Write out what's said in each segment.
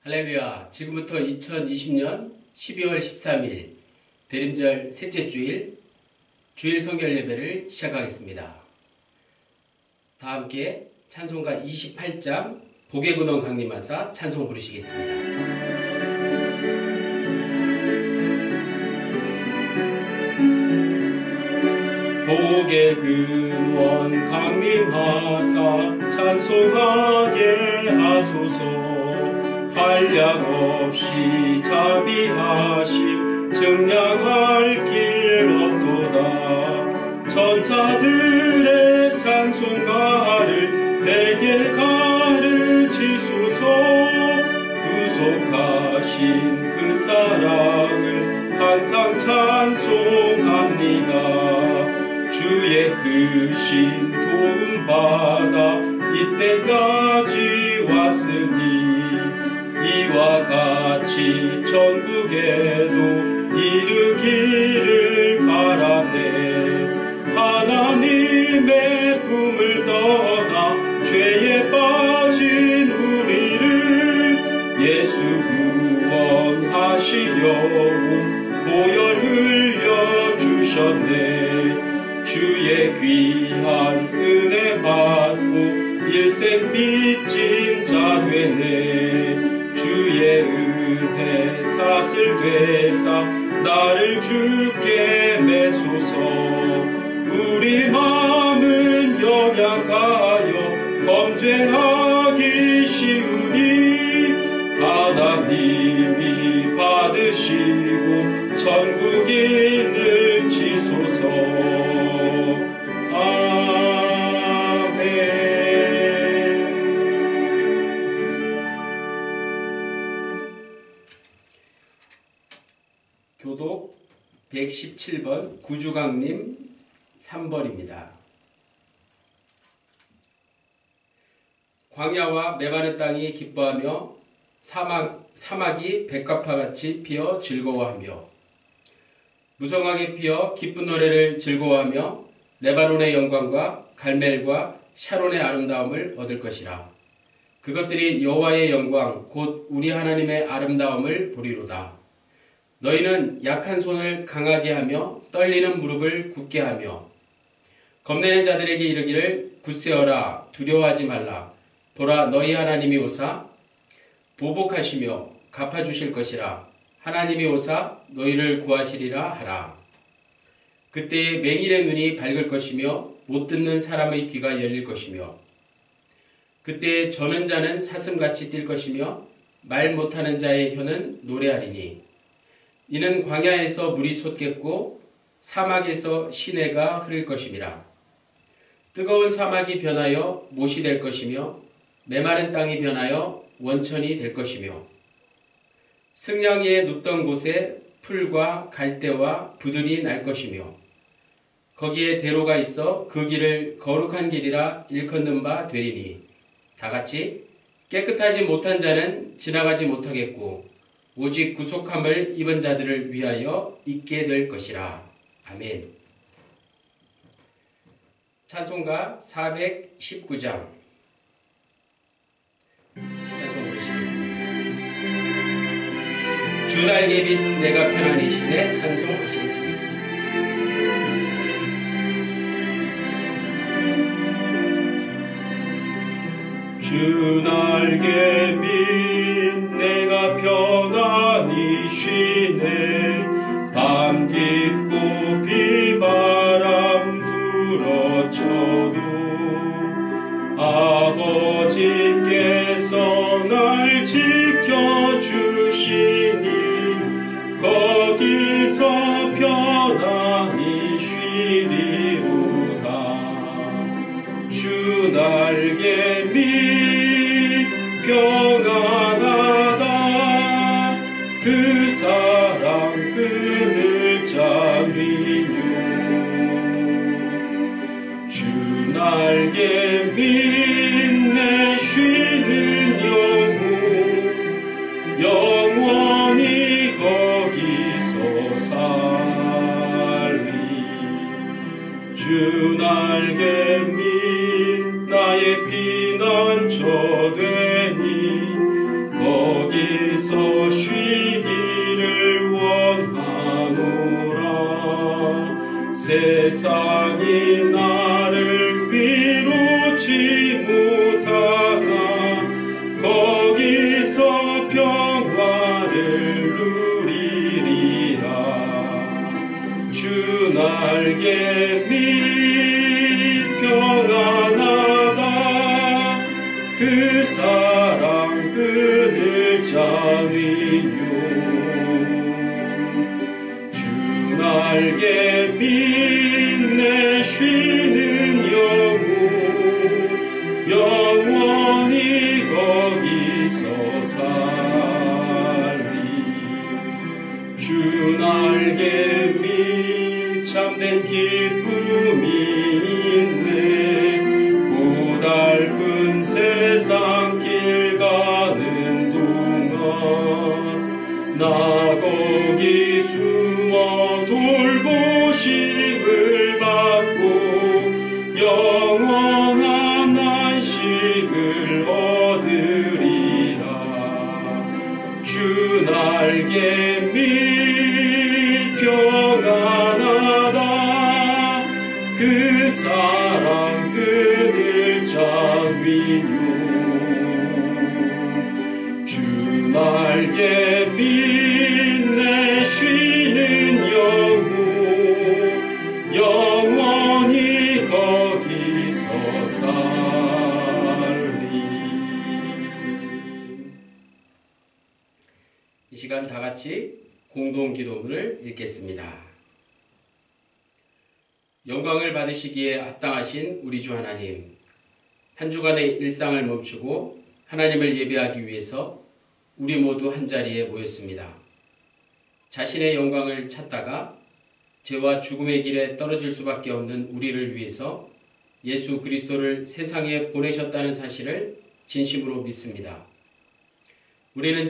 할렐루야. 지금부터 2020년 12월 13일 대림절 셋째 주일 주일 성결 예배를 시작하겠습니다. 다 함께 찬송가 28장 복의 근원 강림하사 찬송 부르시겠습니다. 복의 근원 강림하사 찬송하게 하소서. 한량없이 자비하심 증량할 길 없도다. 천사들의 찬송가를 내게 가르치소서. 구속하신 그 사랑을 항상 찬송합니다. 주의 크신 도움받아 이때까지 왔으니 이와 같이 천국에도 이르기를 바라네. 하나님의 품을 떠나 죄에 빠진 우리를 예수 구원하시려고 보혈 흘려주셨네. 주의 귀한 은혜 받고 일생 빚진 자 되네. 주의 은혜 사슬 되사 나를 주께 매소서. 우리 마음은 연약하여 범죄하기 쉬우니 하나님이 받으시고 천국인을 지소서. 교독 117번 구주강림 3번입니다. 광야와 메마른 땅이 기뻐하며 사막이 백합화같이 피어 즐거워하며 무성하게 피어 기쁜 노래를 즐거워하며 레바논의 영광과 갈멜과 샤론의 아름다움을 얻을 것이라. 그것들이 여호와의 영광 곧 우리 하나님의 아름다움을 보리로다. 너희는 약한 손을 강하게 하며 떨리는 무릎을 굳게 하며 겁내는 자들에게 이르기를 굳세어라 두려워하지 말라. 보라 너희 하나님이 오사 보복하시며 갚아주실 것이라. 하나님이 오사 너희를 구하시리라 하라. 그때에 맹인의 눈이 밝을 것이며 못 듣는 사람의 귀가 열릴 것이며 그때에 저는 자는 사슴같이 뛸 것이며 말 못하는 자의 혀는 노래하리니 이는 광야에서 물이 솟겠고 사막에서 시내가 흐를 것임이라. 뜨거운 사막이 변하여 못이 될 것이며 메마른 땅이 변하여 원천이 될 것이며 승냥이에 눕던 곳에 풀과 갈대와 부들이 날 것이며 거기에 대로가 있어 그 길을 거룩한 길이라 일컫는 바 되리니 다같이 깨끗하지 못한 자는 지나가지 못하겠고 오직 구속함을 입은 자들을 위하여 있게 될 것이라. 아멘. 찬송가 419장 찬송 부르시겠습니다. 주 날개 빛 내가 편안히 쉬네 찬송하시겠습니다. 주 날개 빛 내가 편안히 쉬네. 밤 깊고 비바람 불어쳐도 아버지께서 날 지켜주시니 거기서 편안히 쉬리로다. 주 날개 밑 평안하다. 그 사랑 끊을 자미뇨. 주 날개 밑 내 쉬는 영원히 거기서 살리. 주 날개 밑 나의 피난처 되니 거기 세상이 나를 위로치 못하나 거기서 평화를 누리리라. 주 날개 밑 평안하다. 그 사랑 끈을 잡으며 주 날개 빛내 쉬는 영원히 거기서 살리. 주 날개 밑 참된 기쁨이 있네. 고달픈 세상 길 가는 동안 나 거기 숨어 돌보심을 받고 영원한 안식을 얻으리라. 주 날개 밑 평안하다. 그 사랑 끈을 잡으며 주 날개 빛내 쉬는 영원히 거기서 살리. 이 시간 다 같이 공동 기도문을 읽겠습니다. 영광을 받으시기에 합당하신 우리 주 하나님, 한 주간의 일상을 멈추고 하나님을 예배하기 위해서 우리 모두 한자리에 모였습니다. 자신의 영광을 찾다가 죄와 죽음의 길에 떨어질 수밖에 없는 우리를 위해서 예수 그리스도를 세상에 보내셨다는 사실을 진심으로 믿습니다. 우리는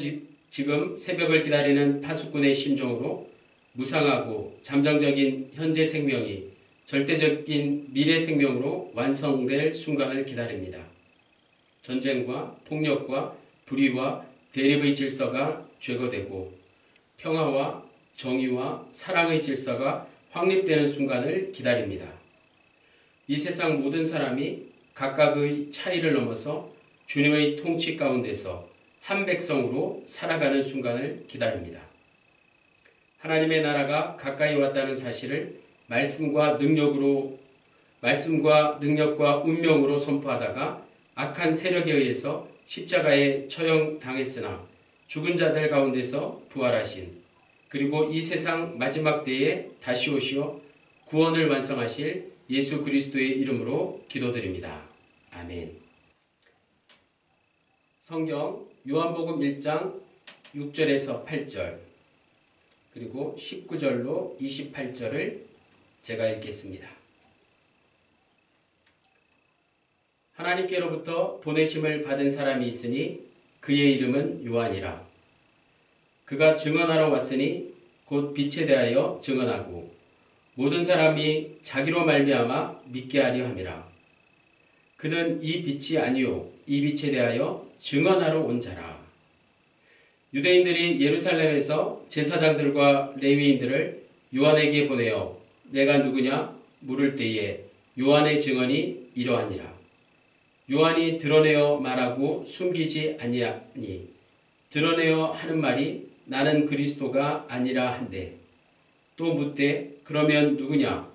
지금 새벽을 기다리는 파수꾼의 심정으로 무상하고 잠정적인 현재 생명이 절대적인 미래 생명으로 완성될 순간을 기다립니다. 전쟁과 폭력과 불의와 대립의 질서가 제거되고 평화와 정의와 사랑의 질서가 확립되는 순간을 기다립니다. 이 세상 모든 사람이 각각의 차이를 넘어서 주님의 통치 가운데서 한 백성으로 살아가는 순간을 기다립니다. 하나님의 나라가 가까이 왔다는 사실을 말씀과 능력과 운명으로 선포하다가 악한 세력에 의해서 십자가에 처형당했으나 죽은 자들 가운데서 부활하신, 그리고 이 세상 마지막 때에 다시 오시어 구원을 완성하실 예수 그리스도의 이름으로 기도드립니다. 아멘. 성경 요한복음 1장 6절에서 8절 그리고 19절로 28절을 제가 읽겠습니다. 하나님께로부터 보내심을 받은 사람이 있으니 그의 이름은 요한이라. 그가 증언하러 왔으니 곧 빛에 대하여 증언하고 모든 사람이 자기로 말미암아 믿게 하려 함이라. 그는 이 빛이 아니요 이 빛에 대하여 증언하러 온 자라. 유대인들이 예루살렘에서 제사장들과 레위인들을 요한에게 보내어 내가 누구냐 물을 때에 요한의 증언이 이러하니라. 요한이 드러내어 말하고 숨기지 아니하니 드러내어 하는 말이 나는 그리스도가 아니라 한데, 또 묻되 그러면 누구냐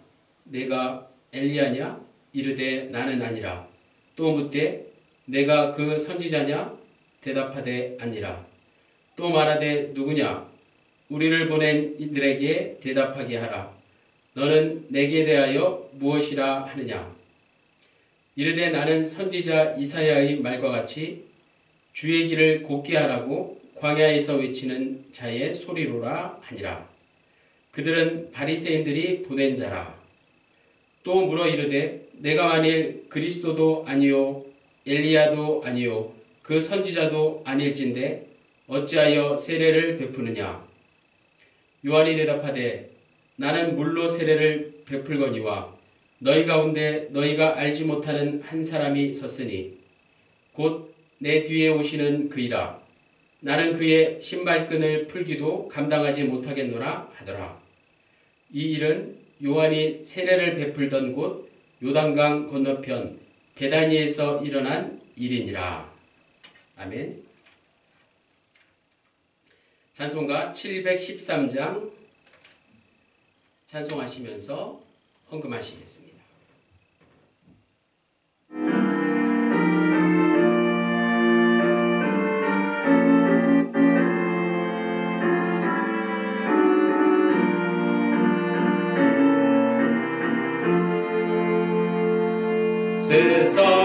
내가 엘리야냐 이르되 나는 아니라. 또 묻되 내가 그 선지자냐 대답하되 아니라. 또 말하되 누구냐 우리를 보낸 이들에게 대답하게 하라. 너는 내게 대하여 무엇이라 하느냐. 이르되 나는 선지자 이사야의 말과 같이 주의 길을 곧게 하라고 광야에서 외치는 자의 소리로라 하니라. 그들은 바리새인들이 보낸 자라. 또 물어 이르되 내가 만일 그리스도도 아니요 엘리야도 아니요 그 선지자도 아닐진데 어찌하여 세례를 베푸느냐. 요한이 대답하되 나는 물로 세례를 베풀거니와 너희 가운데 너희가 알지 못하는 한 사람이 섰으니 곧 내 뒤에 오시는 그이라. 나는 그의 신발끈을 풀기도 감당하지 못하겠노라 하더라. 이 일은 요한이 세례를 베풀던 곳 요단강 건너편 베다니에서 일어난 일이니라. 아멘. 찬송가 713장 찬송하시면서 헌금하시겠습니다.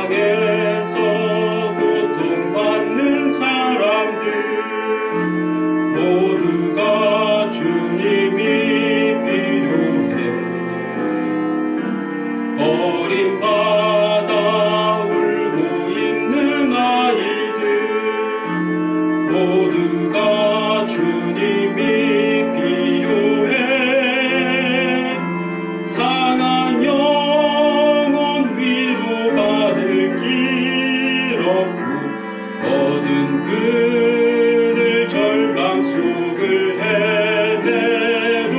세상에서 고통받는 사람들 모두가 주님이 필요해. 버림받아 울고 있는 아이들 모두가 주님이 필요해. 상한 영혼 위로받을 길 없고 어두운 그늘 절망 속을 헤매도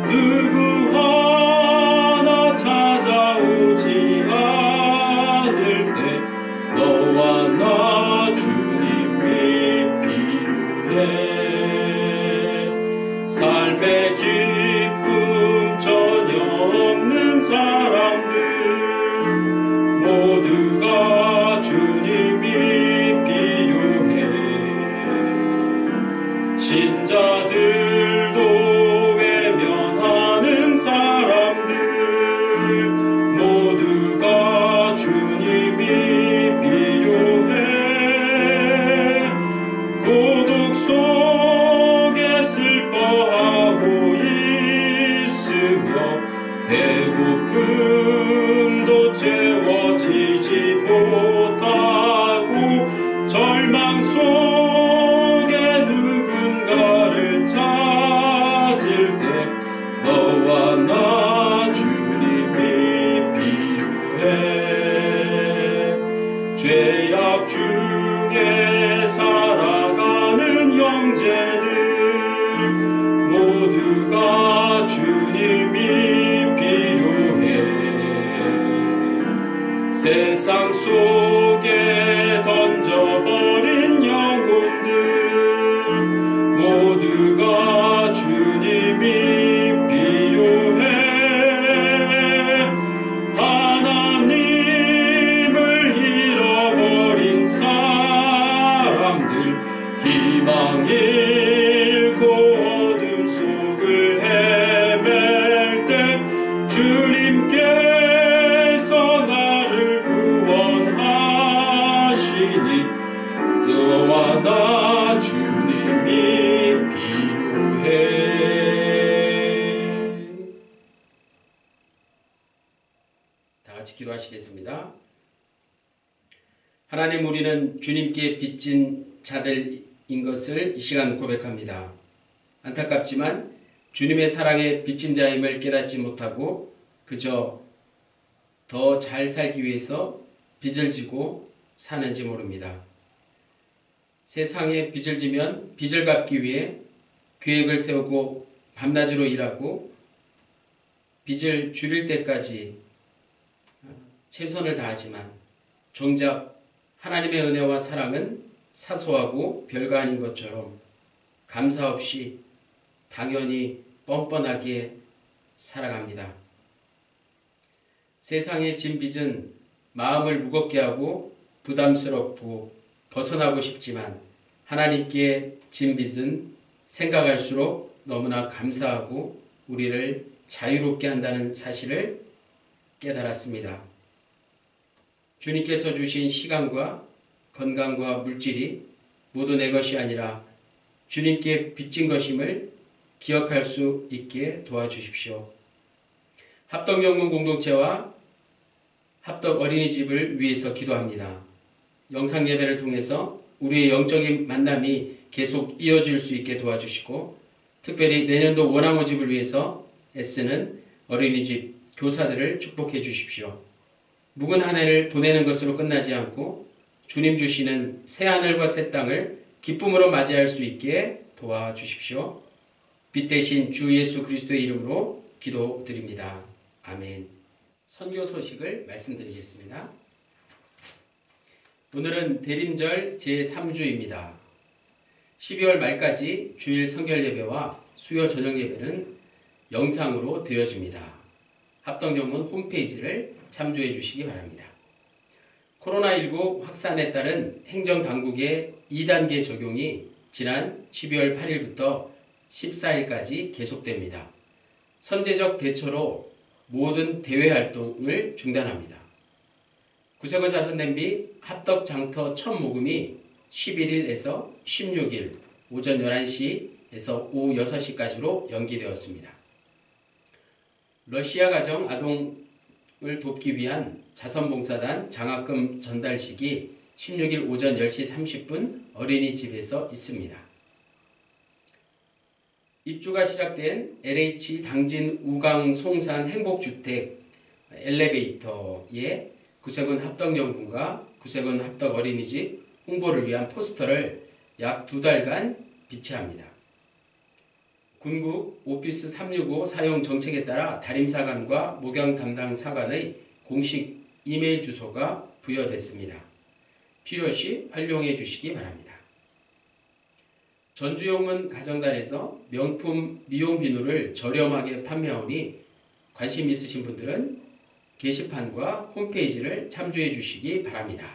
누구 하나 찾아오지 않을 때 너와 나 주님이 필요해. 삶의 기쁨 전혀 없는 사람들 모두가 주님이 필요해. 신자들도 외면하는 사람들 모두가 주님이 필요해. 고독 속에 슬퍼하고 있으며 배고픔도 채워지지 못하고 절망 속에 누군가를 찾을 때 너와 나 주님이 필요해. 죄악 중에 살아가는 형제들 모두가 주님이 필요해. 세상 속에 던져버린 영혼들 모두가 주님이 필요해. 하나님을 잃어버린 사람들 희망 잃고 어둠 속을 헤맬 때 주님께서 나를 구원하시니 너와 나 주님이 필요해. 다 같이 기도하시겠습니다. 하나님, 우리는 주님께 빚진 자들인 것을 이 시간 고백합니다. 안타깝지만 주님의 사랑에 빚진 자임을 깨닫지 못하고 그저 더 잘 살기 위해서 빚을 지고 사는지 모릅니다. 세상에 빚을 지면 빚을 갚기 위해 계획을 세우고 밤낮으로 일하고 빚을 줄일 때까지 최선을 다하지만 정작 하나님의 은혜와 사랑은 사소하고 별거 아닌 것처럼 감사 없이 당연히 뻔뻔하게 살아갑니다. 세상의 진 빚은 마음을 무겁게 하고 부담스럽고 벗어나고 싶지만 하나님께 진 빚은 생각할수록 너무나 감사하고 우리를 자유롭게 한다는 사실을 깨달았습니다. 주님께서 주신 시간과 건강과 물질이 모두 내 것이 아니라 주님께 빚진 것임을 기억할 수 있게 도와주십시오. 합덕영문 공동체와 합덕 어린이집을 위해서 기도합니다. 영상 예배를 통해서 우리의 영적인 만남이 계속 이어질 수 있게 도와주시고 특별히 내년도 원앙모집을 위해서 애쓰는 어린이집 교사들을 축복해 주십시오. 묵은 한 해를 보내는 것으로 끝나지 않고 주님 주시는 새 하늘과 새 땅을 기쁨으로 맞이할 수 있게 도와주십시오. 빛 대신 주 예수 그리스도의 이름으로 기도드립니다. 아멘. 선교 소식을 말씀드리겠습니다. 오늘은 대림절 제3주입니다. 12월 말까지 주일 성결 예배와 수요 저녁 예배는 영상으로 드려집니다. 합덕영문 홈페이지를 참조해 주시기 바랍니다. 코로나19 확산에 따른 행정당국의 2단계 적용이 지난 12월 8일부터 14일까지 계속됩니다. 선제적 대처로 모든 대외 활동을 중단합니다. 구세군 자선냄비 합덕장터 첫 모금이 11일에서 16일 오전 11시에서 오후 6시까지로 연기되었습니다. 러시아 가정 아동을 돕기 위한 자선봉사단 장학금 전달식이 16일 오전 10시 30분 어린이집에서 있습니다. 입주가 시작된 LH 당진 우강 송산 행복주택 엘리베이터에 구세군 합덕영분과 구세군 합덕 어린이집 홍보를 위한 포스터를 약 2달간 비치합니다. 군국 오피스 365 사용 정책에 따라 다림사관과 목양 담당 사관의 공식 이메일 주소가 부여됐습니다. 필요시 활용해 주시기 바랍니다. 전주용문 가정단에서 명품 미용 비누를 저렴하게 판매하오니 관심 있으신 분들은 게시판과 홈페이지를 참조해 주시기 바랍니다.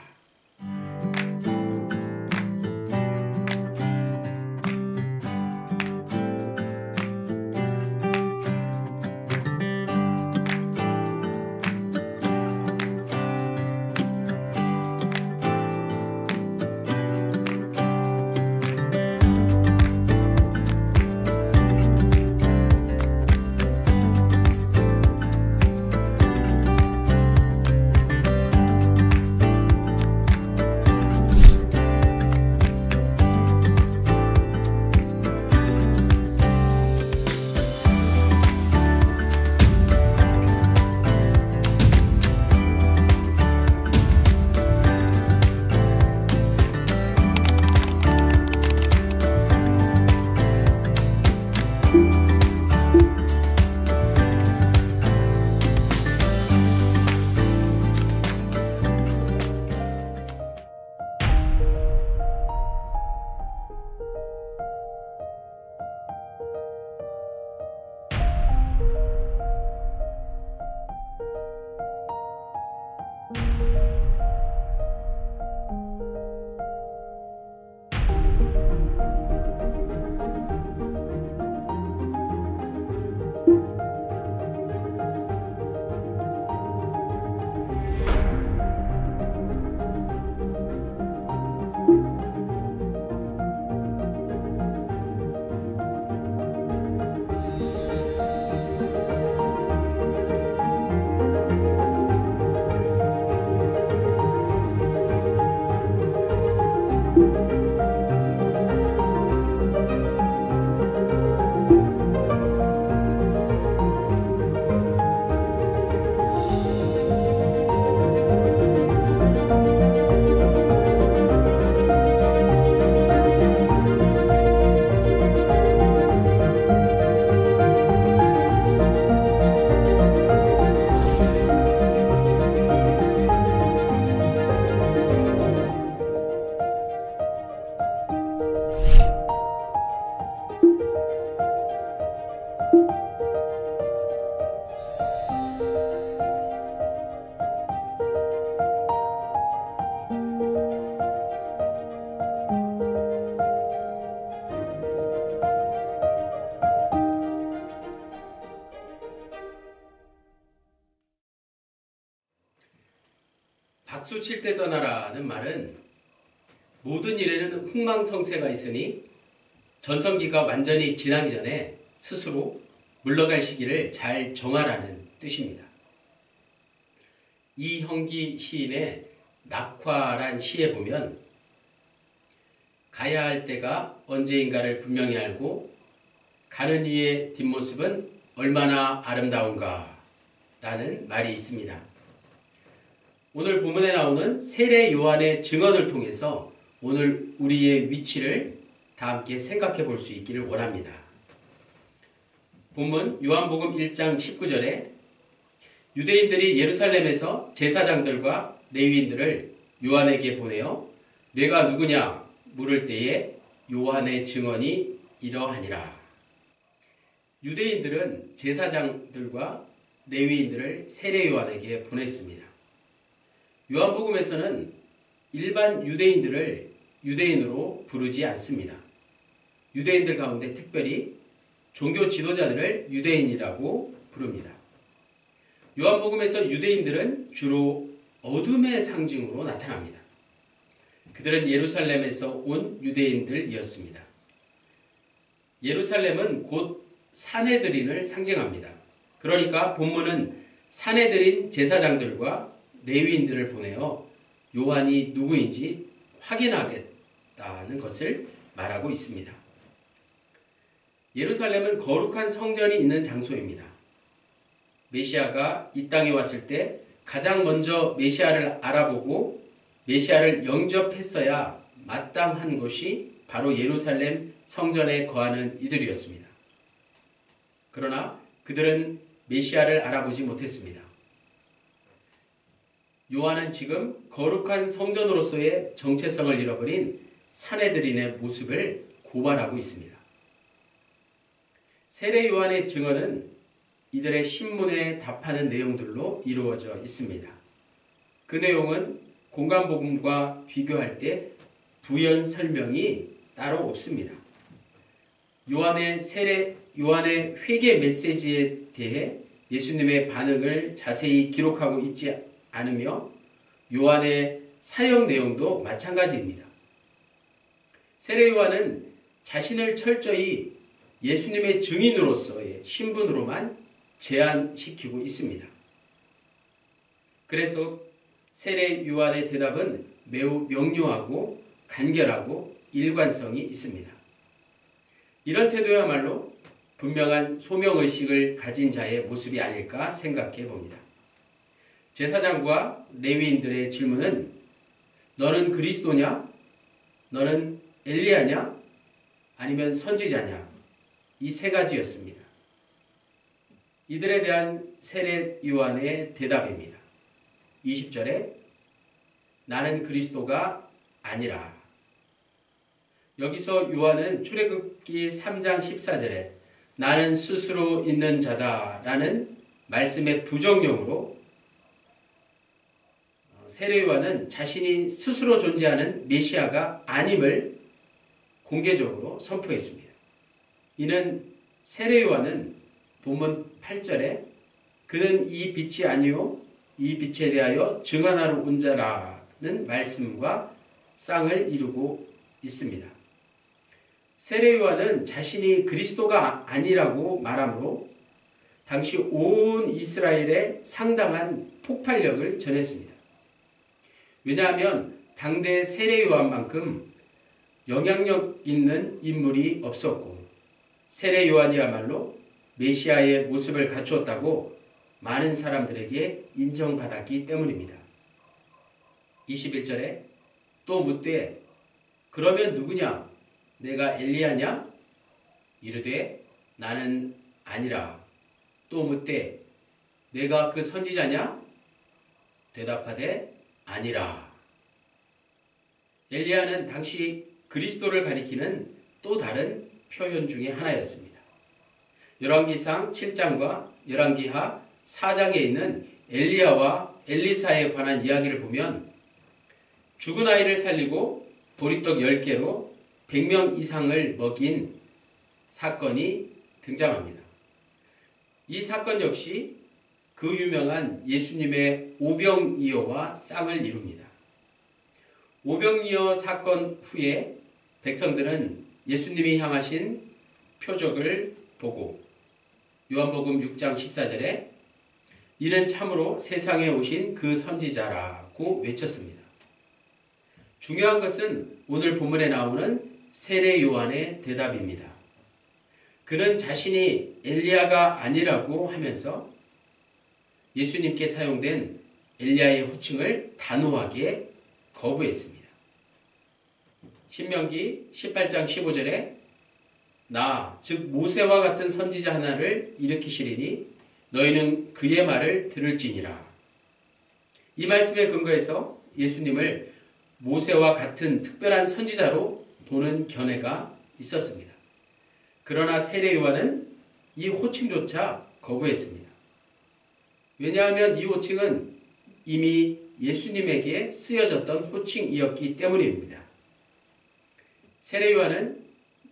박수 칠 때 떠나라는 말은 모든 일에는 흥망성쇠가 있으니 전성기가 완전히 지나기 전에 스스로 물러갈 시기를 잘 정하라는 뜻입니다. 이형기 시인의 낙화란 시에 보면 가야 할 때가 언제인가를 분명히 알고 가는 이의 뒷모습은 얼마나 아름다운가 라는 말이 있습니다. 오늘 본문에 나오는 세례 요한의 증언을 통해서 오늘 우리의 위치를 다 함께 생각해 볼 수 있기를 원합니다. 본문 요한복음 1장 19절에 유대인들이 예루살렘에서 제사장들과 레위인들을 요한에게 보내어 내가 누구냐 물을 때에 요한의 증언이 이러하니라. 유대인들은 제사장들과 레위인들을 세례 요한에게 보냈습니다. 요한복음에서는 일반 유대인들을 유대인으로 부르지 않습니다. 유대인들 가운데 특별히 종교 지도자들을 유대인이라고 부릅니다. 요한복음에서 유대인들은 주로 어둠의 상징으로 나타납니다. 그들은 예루살렘에서 온 유대인들이었습니다. 예루살렘은 곧 산헤드린을 상징합니다. 그러니까 본문은 산헤드린 제사장들과 레위인들을 보내어 요한이 누구인지 확인하겠다는 것을 말하고 있습니다. 예루살렘은 거룩한 성전이 있는 장소입니다. 메시아가 이 땅에 왔을 때 가장 먼저 메시아를 알아보고 메시아를 영접했어야 마땅한 곳이 바로 예루살렘 성전에 거하는 이들이었습니다. 그러나 그들은 메시아를 알아보지 못했습니다. 요한은 지금 거룩한 성전으로서의 정체성을 잃어버린 산헤드린의 모습을 고발하고 있습니다. 세례 요한의 증언은 이들의 신문에 답하는 내용들로 이루어져 있습니다. 그 내용은 공간복음과 비교할 때 부연 설명이 따로 없습니다. 요한의 회개 메시지에 대해 예수님의 반응을 자세히 기록하고 있지 않으며 요한의 사역 내용도 마찬가지입니다. 세례 요한은 자신을 철저히 예수님의 증인으로서의 신분으로만 제한시키고 있습니다. 그래서 세례 요한의 대답은 매우 명료하고 간결하고 일관성이 있습니다. 이런 태도야말로 분명한 소명의식을 가진 자의 모습이 아닐까 생각해 봅니다. 제사장과 레위인들의 질문은 너는 그리스도냐? 너는 엘리야냐? 아니면 선지자냐? 이 세 가지였습니다. 이들에 대한 세례 요한의 대답입니다. 20절에 나는 그리스도가 아니라. 여기서 요한은 출애굽기 3장 14절에 나는 스스로 있는 자다라는 말씀의 부정용으로 세례 요한은 자신이 스스로 존재하는 메시아가 아님을 공개적으로 선포했습니다. 이는 세례 요한은 본문 8절에 그는 이 빛이 아니요 이 빛에 대하여 증언하러 온 자라는 말씀과 쌍을 이루고 있습니다. 세례 요한은 자신이 그리스도가 아니라고 말하므로 당시 온 이스라엘에 상당한 폭발력을 전했습니다. 왜냐하면 당대 세례 요한만큼 영향력 있는 인물이 없었고 세례 요한이야말로 메시아의 모습을 갖추었다고 많은 사람들에게 인정받았기 때문입니다. 21절에 또 묻되 그러면 누구냐? 내가 엘리야냐? 이르되 나는 아니라. 또 묻되 내가 그 선지자냐? 대답하되 아니라. 엘리야는 당시 그리스도를 가리키는 또 다른 표현 중에 하나였습니다. 열왕기상 7장과 열왕기하 4장에 있는 엘리야와 엘리사에 관한 이야기를 보면 죽은 아이를 살리고 보리떡 10개로 100명 이상을 먹인 사건이 등장합니다. 이 사건 역시 그 유명한 예수님의 오병이어와 쌍을 이룹니다. 오병이어 사건 후에 백성들은 예수님이 향하신 표적을 보고 요한복음 6장 14절에 이는 참으로 세상에 오신 그 선지자라고 외쳤습니다. 중요한 것은 오늘 본문에 나오는 세례 요한의 대답입니다. 그는 자신이 엘리야가 아니라고 하면서 예수님께 사용된 엘리야의 호칭을 단호하게 거부했습니다. 신명기 18장 15절에 나, 즉 모세와 같은 선지자 하나를 일으키시리니 너희는 그의 말을 들을지니라. 이 말씀에 근거해서 예수님을 모세와 같은 특별한 선지자로 보는 견해가 있었습니다. 그러나 세례 요한은 이 호칭조차 거부했습니다. 왜냐하면 이 호칭은 이미 예수님에게 쓰여졌던 호칭이었기 때문입니다. 세례 요한은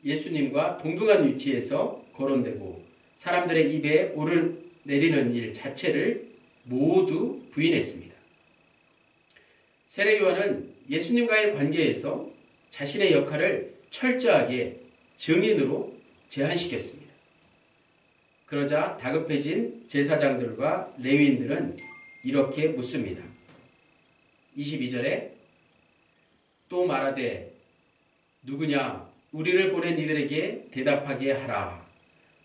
예수님과 동등한 위치에서 거론되고 사람들의 입에 오르내리는 일 자체를 모두 부인했습니다. 세례 요한은 예수님과의 관계에서 자신의 역할을 철저하게 증인으로 제한시켰습니다. 그러자 다급해진 제사장들과 레위인들은 이렇게 묻습니다. 22절에 또 말하되 누구냐 우리를 보낸 이들에게 대답하게 하라.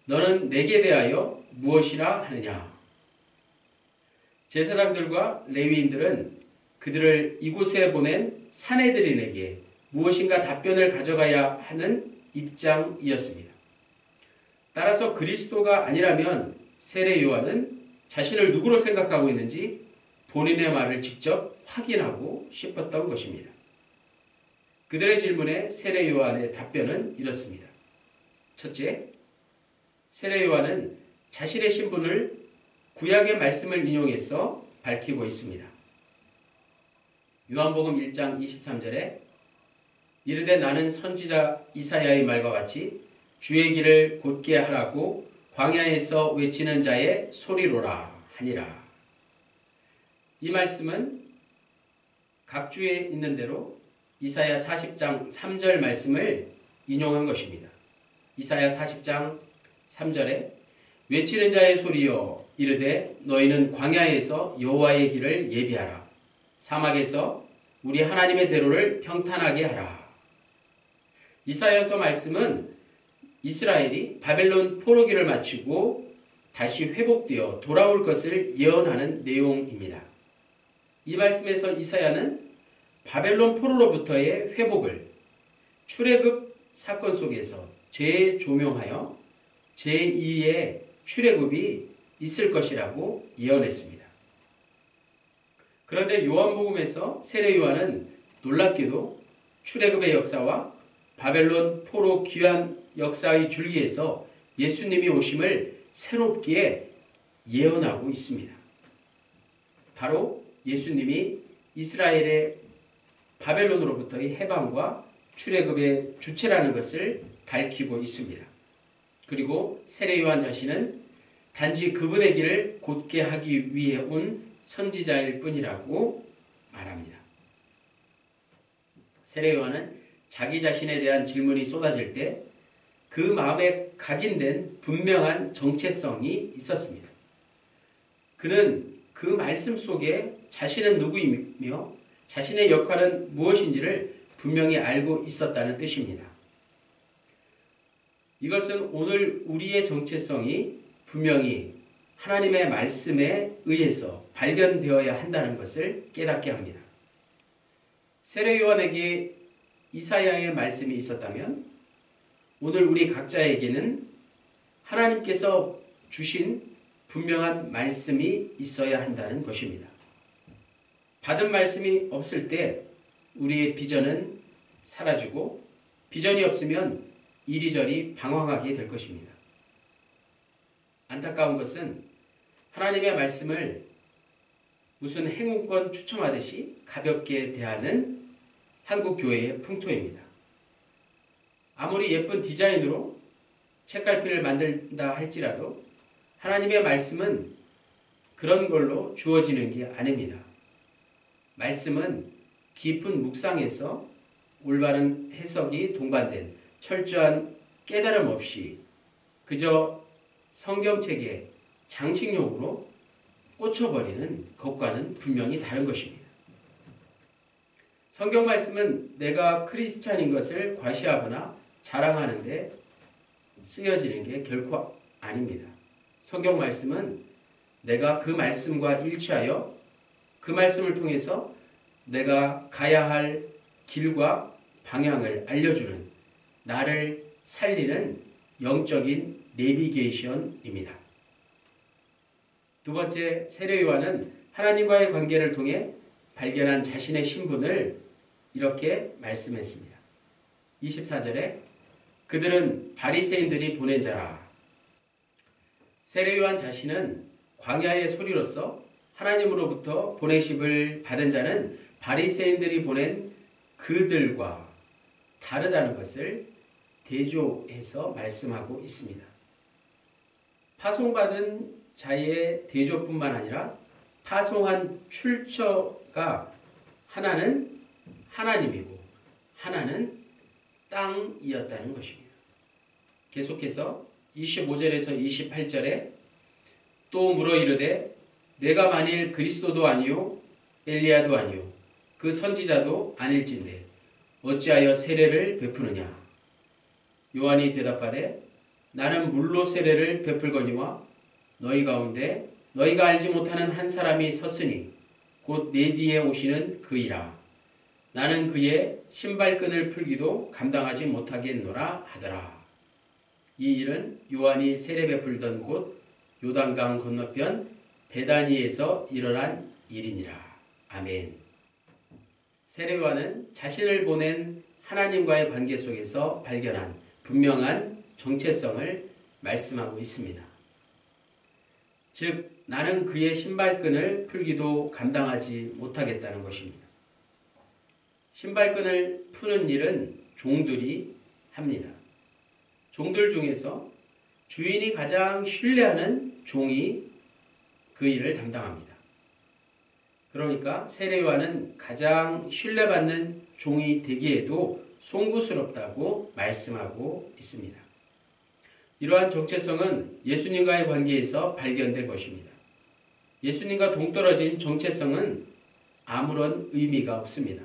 너는 내게 대하여 무엇이라 하느냐. 제사장들과 레위인들은 그들을 이곳에 보낸 사내들인에게 무엇인가 답변을 가져가야 하는 입장이었습니다. 따라서 그리스도가 아니라면 세례 요한은 자신을 누구로 생각하고 있는지 본인의 말을 직접 확인하고 싶었던 것입니다. 그들의 질문에 세례 요한의 답변은 이렇습니다. 첫째, 세례 요한은 자신의 신분을 구약의 말씀을 인용해서 밝히고 있습니다. 요한복음 1장 23절에 이르되 나는 선지자 이사야의 말과 같이 주의 길을 곧게 하라고 광야에서 외치는 자의 소리로라 하니라. 이 말씀은 각주에 있는 대로 이사야 40장 3절 말씀을 인용한 것입니다. 이사야 40장 3절에 외치는 자의 소리여 이르되 너희는 광야에서 여호와의 길을 예비하라. 사막에서 우리 하나님의 대로를 평탄하게 하라. 이사야서 말씀은 이스라엘이 바벨론 포로기를 마치고 다시 회복되어 돌아올 것을 예언하는 내용입니다. 이 말씀에서 이사야는 바벨론 포로로부터의 회복을 출애굽 사건 속에서 재조명하여 제2의 출애굽이 있을 것이라고 예언했습니다. 그런데 요한복음에서 세례 요한은 놀랍게도 출애굽의 역사와 바벨론 포로 귀환 역사의 줄기에서 예수님이 오심을 새롭게 예언하고 있습니다. 바로 예수님이 이스라엘의 바벨론으로부터의 해방과 출애굽의 주체라는 것을 밝히고 있습니다. 그리고 세례 요한 자신은 단지 그분의 길을 곧게 하기 위해 온 선지자일 뿐이라고 말합니다. 세례 요한은 자기 자신에 대한 질문이 쏟아질 때 그 마음에 각인된 분명한 정체성이 있었습니다. 그는 그 말씀 속에 자신은 누구이며 자신의 역할은 무엇인지를 분명히 알고 있었다는 뜻입니다. 이것은 오늘 우리의 정체성이 분명히 하나님의 말씀에 의해서 발견되어야 한다는 것을 깨닫게 합니다. 세례 요한에게 이사야의 말씀이 있었다면 오늘 우리 각자에게는 하나님께서 주신 분명한 말씀이 있어야 한다는 것입니다. 받은 말씀이 없을 때 우리의 비전은 사라지고 비전이 없으면 이리저리 방황하게 될 것입니다. 안타까운 것은 하나님의 말씀을 무슨 행운권 추첨하듯이 가볍게 대하는 한국 교회의 풍토입니다. 아무리 예쁜 디자인으로 책갈피를 만든다 할지라도 하나님의 말씀은 그런 걸로 주어지는 게 아닙니다. 말씀은 깊은 묵상에서 올바른 해석이 동반된 철저한 깨달음 없이 그저 성경책의 장식용으로 꽂혀버리는 것과는 분명히 다른 것입니다. 성경 말씀은 내가 크리스찬인 것을 과시하거나 자랑하는 데 쓰여지는 게 결코 아닙니다. 성경 말씀은 내가 그 말씀과 일치하여 그 말씀을 통해서 내가 가야 할 길과 방향을 알려주는 나를 살리는 영적인 내비게이션입니다. 두 번째, 세례 요한은 하나님과의 관계를 통해 발견한 자신의 신분을 이렇게 말씀했습니다. 24절에 그들은 바리새인들이 보낸 자라. 세례 요한 자신은 광야의 소리로서 하나님으로부터 보내심을 받은 자는 바리새인들이 보낸 그들과 다르다는 것을 대조해서 말씀하고 있습니다. 파송받은 자의 대조뿐만 아니라 파송한 출처가 하나는 하나님이고 하나는 땅이었다는 것입니다. 계속해서 25절에서 28절에 또 물어 이르되 내가 만일 그리스도도 아니요 엘리야도 아니요 그 선지자도 아닐진데 어찌하여 세례를 베푸느냐. 요한이 대답하되 나는 물로 세례를 베풀거니와 너희 가운데 너희가 알지 못하는 한 사람이 섰으니 곧 내 뒤에 오시는 그이라. 나는 그의 신발끈을 풀기도 감당하지 못하겠노라 하더라. 이 일은 요한이 세례 베풀던 곳 요단강 건너편 베다니에서 일어난 일이니라. 아멘. 세례 요한은 자신을 보낸 하나님과의 관계 속에서 발견한 분명한 정체성을 말씀하고 있습니다. 즉 나는 그의 신발끈을 풀기도 감당하지 못하겠다는 것입니다. 신발끈을 푸는 일은 종들이 합니다. 종들 중에서 주인이 가장 신뢰하는 종이 그 일을 담당합니다. 그러니까 세례 요한은 가장 신뢰받는 종이 되기에도 송구스럽다고 말씀하고 있습니다. 이러한 정체성은 예수님과의 관계에서 발견된 것입니다. 예수님과 동떨어진 정체성은 아무런 의미가 없습니다.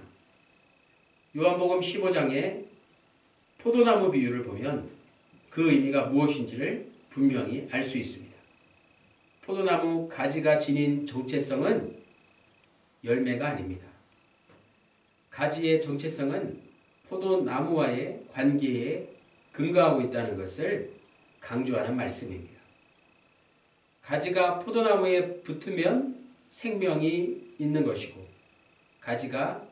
요한복음 15장의 포도나무 비유를 보면 그 의미가 무엇인지를 분명히 알 수 있습니다. 포도나무 가지가 지닌 정체성은 열매가 아닙니다. 가지의 정체성은 포도나무와의 관계에 근거하고 있다는 것을 강조하는 말씀입니다. 가지가 포도나무에 붙으면 생명이 있는 것이고 가지가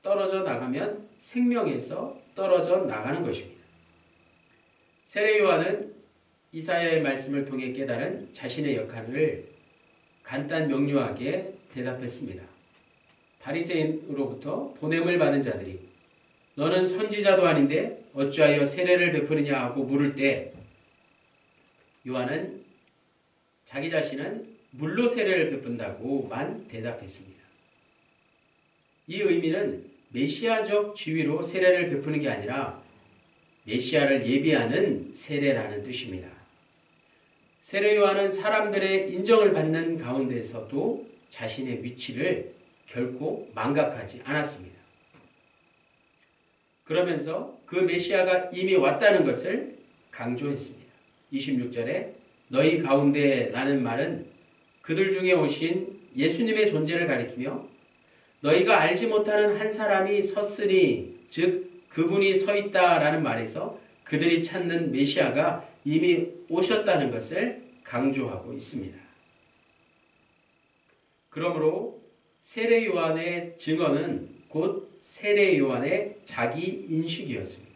떨어져 나가면 생명에서 떨어져 나가는 것입니다. 세례 요한은 이사야의 말씀을 통해 깨달은 자신의 역할을 간단 명료하게 대답했습니다. 바리새인으로부터 보냄을 받은 자들이 너는 선지자도 아닌데 어찌하여 세례를 베푸느냐 하고 물을 때 요한은 자기 자신은 물로 세례를 베푼다고만 대답했습니다. 이 의미는 메시아적 지위로 세례를 베푸는 게 아니라 메시아를 예비하는 세례라는 뜻입니다. 세례 요한은 사람들의 인정을 받는 가운데서도 자신의 위치를 결코 망각하지 않았습니다. 그러면서 그 메시아가 이미 왔다는 것을 강조했습니다. 26절에 너희 가운데 라는 말은 그들 중에 오신 예수님의 존재를 가리키며 너희가 알지 못하는 한 사람이 섰으니 즉 그분이 서 있다라는 말에서 그들이 찾는 메시아가 이미 오셨다는 것을 강조하고 있습니다. 그러므로 세례 요한의 증언은 곧 세례 요한의 자기 인식이었습니다.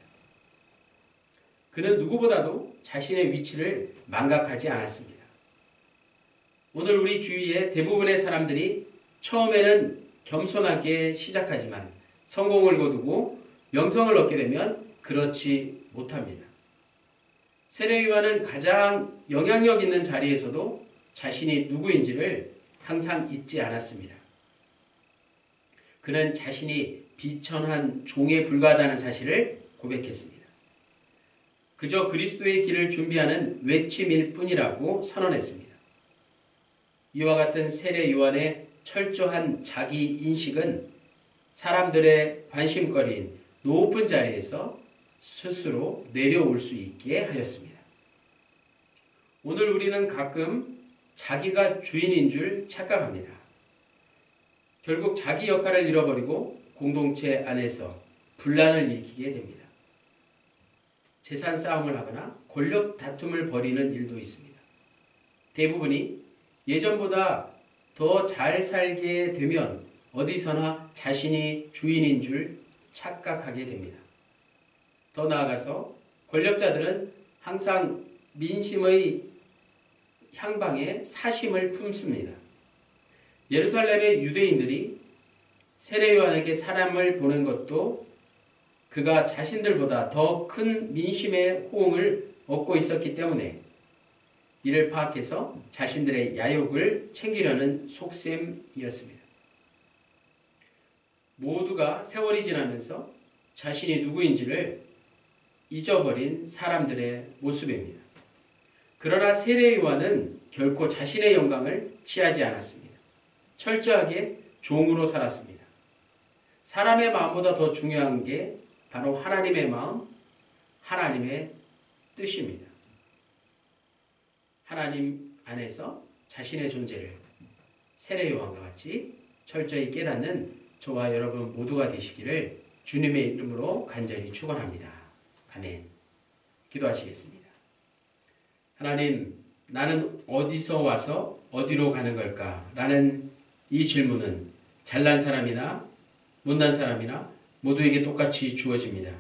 그는 누구보다도 자신의 위치를 망각하지 않았습니다. 오늘 우리 주위의 대부분의 사람들이 처음에는 겸손하게 시작하지만 성공을 거두고 명성을 얻게 되면 그렇지 못합니다. 세례 요한은 가장 영향력 있는 자리에서도 자신이 누구인지를 항상 잊지 않았습니다. 그는 자신이 비천한 종에 불과하다는 사실을 고백했습니다. 그저 그리스도의 길을 준비하는 외침일 뿐이라고 선언했습니다. 이와 같은 세례 요한의 철저한 자기 인식은 사람들의 관심거리인 높은 자리에서 스스로 내려올 수 있게 하였습니다. 오늘 우리는 가끔 자기가 주인인 줄 착각합니다. 결국 자기 역할을 잃어버리고 공동체 안에서 분란을 일으키게 됩니다. 재산 싸움을 하거나 권력 다툼을 벌이는 일도 있습니다. 대부분이 예전보다 더 잘 살게 되면 어디서나 자신이 주인인 줄 착각하게 됩니다. 더 나아가서 권력자들은 항상 민심의 향방에 사심을 품습니다. 예루살렘의 유대인들이 세례 요한에게 사람을 보낸 것도 그가 자신들보다 더 큰 민심의 호응을 얻고 있었기 때문에 이를 파악해서 자신들의 야욕을 챙기려는 속셈이었습니다. 모두가 세월이 지나면서 자신이 누구인지를 잊어버린 사람들의 모습입니다. 그러나 세례 요한은 결코 자신의 영광을 취하지 않았습니다. 철저하게 종으로 살았습니다. 사람의 마음보다 더 중요한 게 바로 하나님의 마음, 하나님의 뜻입니다. 하나님 안에서 자신의 존재를 세례 요한과 같이 철저히 깨닫는 저와 여러분 모두가 되시기를 주님의 이름으로 간절히 축원합니다. 아멘. 기도하시겠습니다. 하나님, 나는 어디서 와서 어디로 가는 걸까? 라는 이 질문은 잘난 사람이나 못난 사람이나 모두에게 똑같이 주어집니다.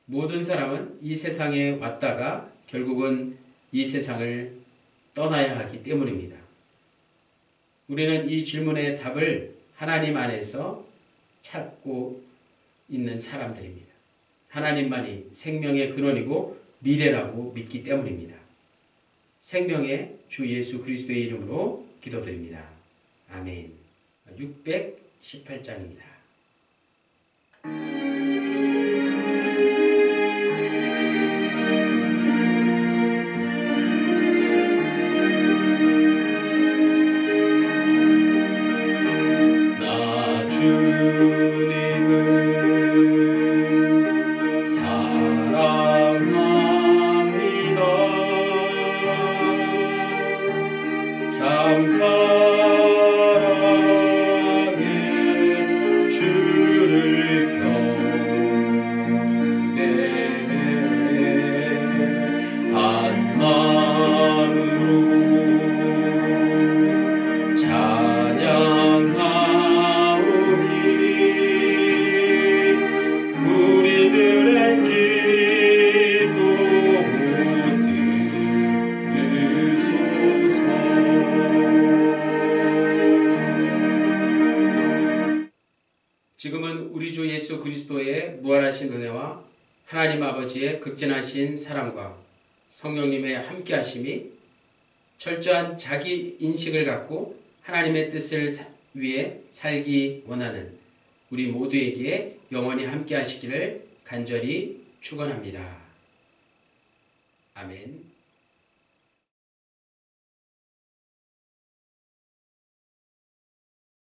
모든 사람은 이 세상에 왔다가 결국은 이 세상을 떠나야 하기 때문입니다. 우리는 이 질문의 답을 하나님 안에서 찾고 있는 사람들입니다. 하나님만이 생명의 근원이고 미래라고 믿기 때문입니다. 생명의 주 예수 그리스도의 이름으로 기도드립니다. 아멘. 618장입니다. 지금은 우리 주 예수 그리스도의 무한하신 은혜와 하나님 아버지의 극진하신 사랑과 성령님의 함께하심이 철저한 자기 인식을 갖고 하나님의 뜻을 위해 살기 원하는 우리 모두에게 영원히 함께하시기를 간절히 축원합니다. 아멘.